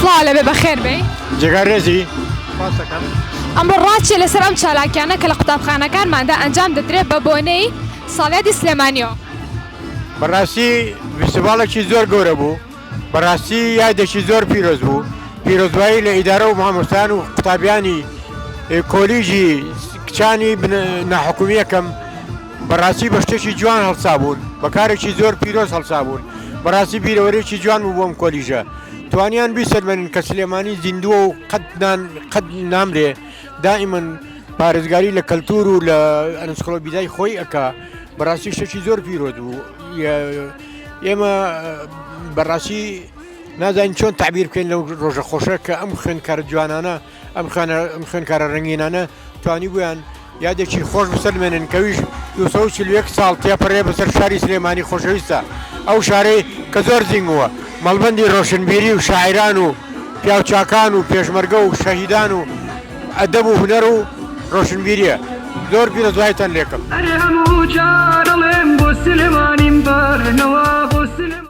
سڵاو لەبێ بەخێر بێ جێگارێزی ئەمڕۆ ڕاچێ لەسەر ئەم چالاکیانە کە لە قوتابخانەکانماندا ئەنجام دەدرێت بە بۆنەی ساڵیادی سلێمانیەوە. بەڕاستی فیستیڤاڵێکی زۆر گەورە بوو، بەڕاستی یادێکی زۆر پیرۆز بوو، پیرۆزبایی لە ئیدارە و مامۆستایان و قوتابیانی کۆلیژی کچانی ناحکومیەکەم بەڕاستی بە شتێکی جوان هەڵسا بوون، بەکارێکی زۆر پیرۆز هەڵسا بوون، بەڕاستی بیرەوەرێکی جوان بوو بۆم کۆلیژە. توانیان بیسەرمێنن کە سلێمانی زیندووە و قەت نامرێ، دائیمەن پارێزگاری لە کەلتور و لە ئەنسکلۆپیدای خۆی ئەکا. بەڕاستی شتێکی زۆر پیرۆز بوو. ئێمە بەڕاستی نازانین چۆن تعبیر بکەین لەو ڕۆژە خۆشە کە ئەم خوێندکارە جوانانە ئەم خوێندکارە ڕەنگینانە توانی بوویان یادێکی خۆش بسەلمێنن کەویش 241 ساڵ تێپەڕێ بەسەر شاری سلێمانی خۆشەویستە. ئەو شارەی کە زۆر زیینگووە مەڵبەندی ڕۆشنبیری و شاعران و پیاوچاکان و پێشمەرگە و شەهیدان و ئەدەب و هونەر و ڕۆشنبیریە. زۆر پیرۆزبایتان لێکم.